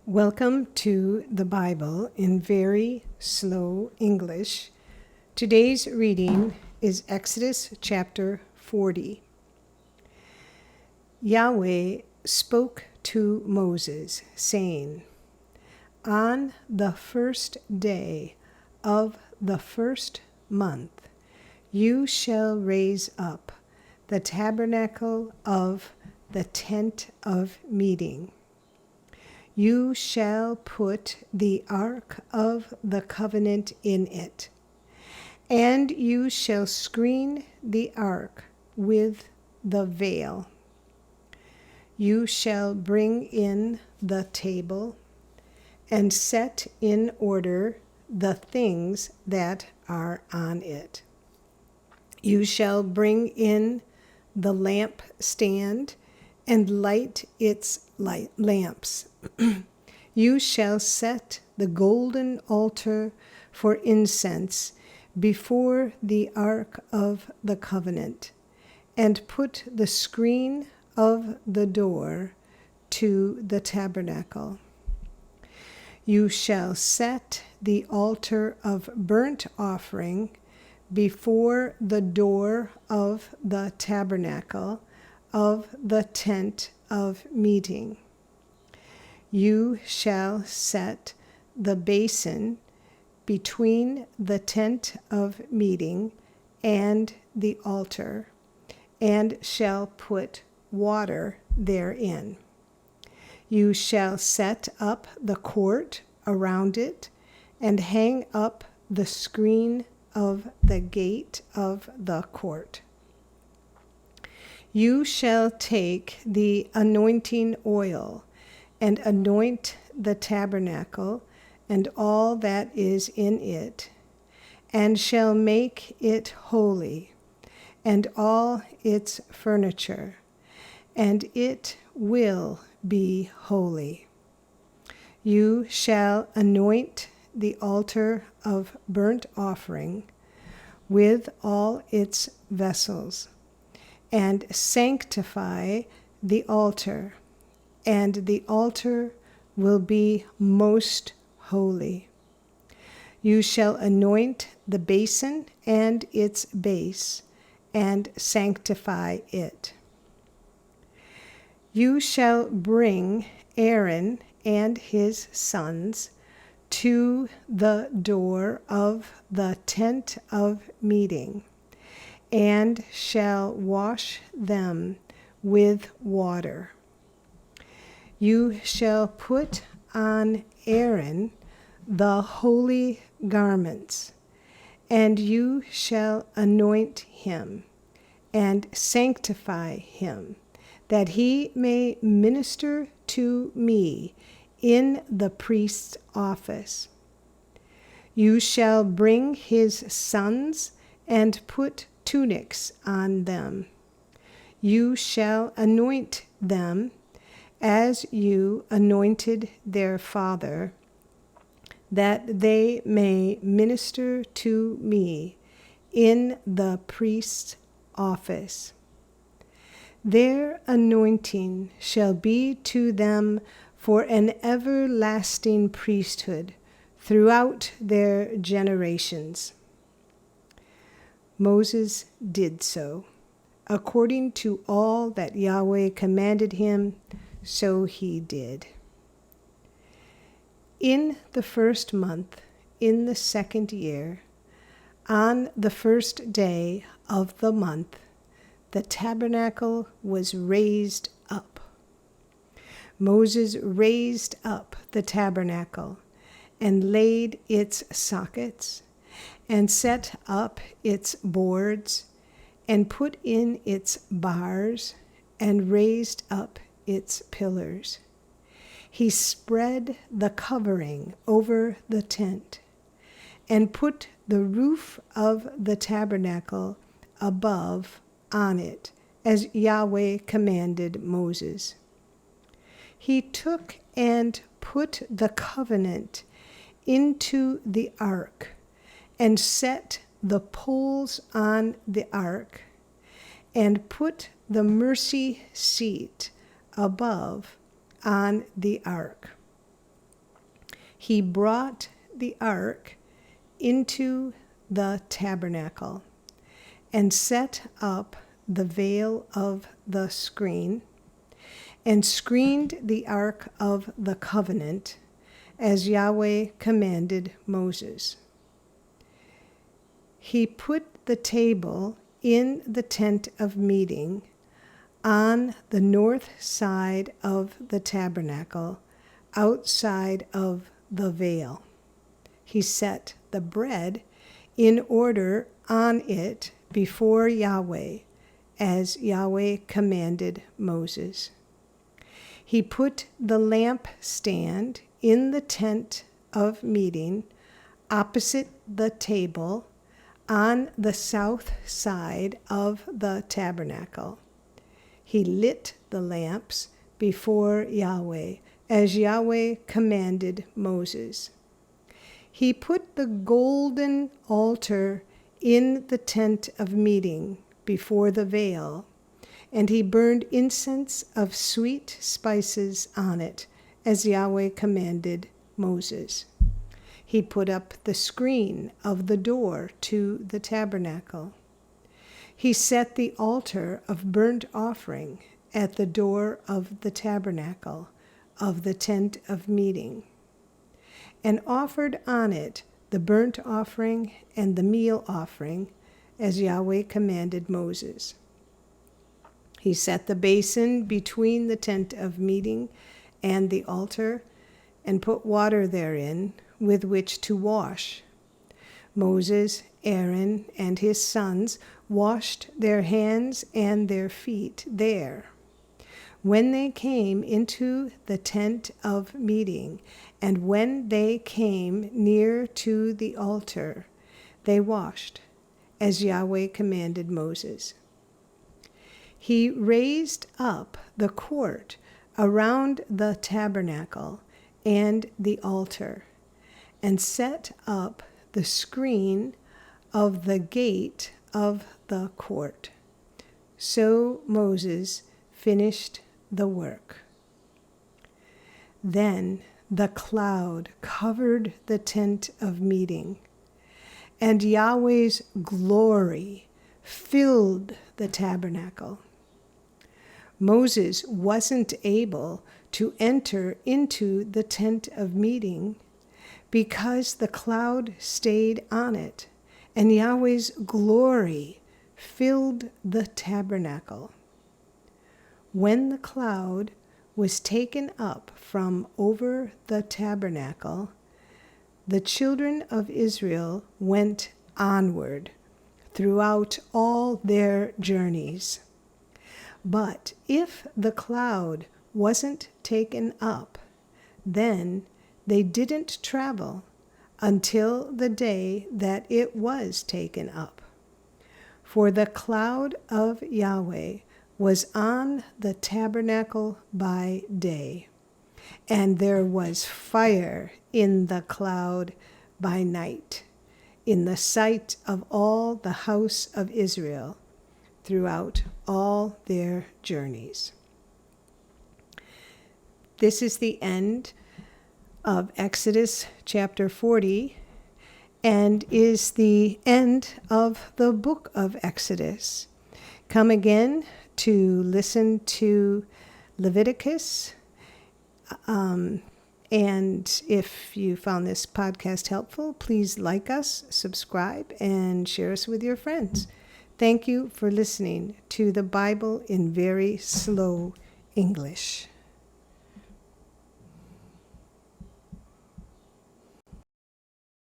Welcome to the Bible in very slow English. Today's reading is Exodus chapter 40. Yahweh spoke to Moses, saying, "On the first day of the first month, you shall raise up the tabernacle of the tent of meeting. You shall put the ark of the covenant in it, and you shall screen the ark with the veil. You shall bring in the table and set in order the things that are on it. You shall bring in the lampstand and light its lamps. You shall set the golden altar for incense before the ark of the covenant, and put the screen of the door to the tabernacle. You shall set the altar of burnt offering before the door of the tabernacle of the tent of meeting. You shall set the basin between the tent of meeting and the altar, and shall put water therein. You shall set up the court around it, and hang up the screen of the gate of the court. You shall take the anointing oil and anoint the tabernacle and all that is in it, and shall make it holy, and all its furniture, and it will be holy. You shall anoint the altar of burnt offering with all its vessels, and sanctify the altar, and the altar will be most holy. You shall anoint the basin and its base, and sanctify it. You shall bring Aaron and his sons to the door of the tent of meeting, and shall wash them with water. You shall put on Aaron the holy garments, and you shall anoint him and sanctify him, that he may minister to me in the priest's office. You shall bring his sons and put tunics on them. You shall anoint them as you anointed their father, that they may minister to me in the priest's office. Their anointing shall be to them for an everlasting priesthood throughout their generations." Moses did so. According to all that Yahweh commanded him, so he did. In the first month, in the second year, on the first day of the month, the tabernacle was raised up. Moses raised up the tabernacle and laid its sockets, and set up its boards, and put in its bars, and raised up its pillars. He spread the covering over the tent, and put the roof of the tabernacle above on it, as Yahweh commanded Moses. He took and put the covenant into the ark, and set the poles on the ark, and put the mercy seat above on the ark. he brought the ark into the tabernacle and set up the veil of the screen and screened the ark of the covenant as Yahweh commanded Moses. He put the table in the tent of meeting on the north side of the tabernacle, outside of the veil. He set the bread in order on it before Yahweh, as Yahweh commanded Moses. He put the lampstand in the tent of meeting, opposite the table, on the south side of the tabernacle. He lit the lamps before Yahweh, as Yahweh commanded Moses. He put the golden altar in the tent of meeting before the veil, and he burned incense of sweet spices on it, as Yahweh commanded Moses. He put up the screen of the door to the tabernacle. He set the altar of burnt offering at the door of the tabernacle of the tent of meeting, and offered on it the burnt offering and the meal offering, as Yahweh commanded Moses. He set the basin between the tent of meeting and the altar, and put water therein with which to wash. Moses, Aaron, and his sons washed their hands and their feet there. When they came into the tent of meeting, and when they came near to the altar, they washed, as Yahweh commanded Moses. He raised up the court around the tabernacle and the altar, and set up the screen of the gate of the court. So Moses finished the work. Then the cloud covered the tent of meeting, and Yahweh's glory filled the tabernacle. Moses wasn't able to enter into the tent of meeting because the cloud stayed on it, and Yahweh's glory filled the tabernacle. When the cloud was taken up from over the tabernacle, the children of Israel went onward throughout all their journeys. But if the cloud wasn't taken up, then they didn't travel until the day that it was taken up. For the cloud of Yahweh was on the tabernacle by day, and there was fire in the cloud by night, in the sight of all the house of Israel throughout all their journeys. This is the end of Exodus chapter 40, and is the end of the book of Exodus. Come again to listen to Leviticus. And if you found this podcast helpful, please like us, subscribe, and share us with your friends. Thank you for listening to the Bible in very slow English.